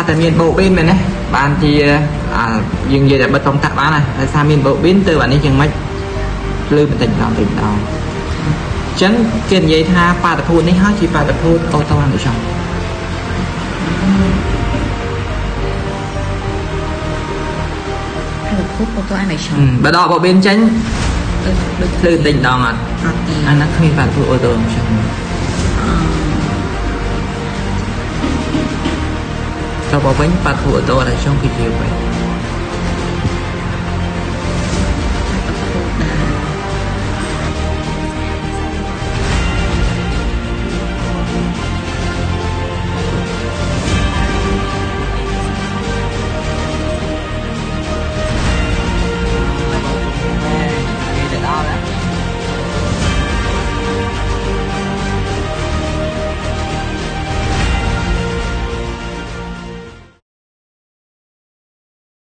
តែមានបូប៊ីនមែនទេបានជាយើងនិយាយតែបិទតុងតាក់បានហើយសារមានបូប៊ីនទៅអានេះយ៉ាងម៉េចភ្លឺបន្តិចម្ដងអញ្ចឹងគេនិយាយថាបាតុភូតនេះហើយជាបាតុភូតអូតូអានិសងបើដកបប៊ីនចេញដូចភ្លឺបន្តិចម្ដងអត់អានោះគ្មានបាតុភូតអូតូអញ្ចឹងតើបើវិញបាតុភូតអូតូអានិសងគឺជាអ្វី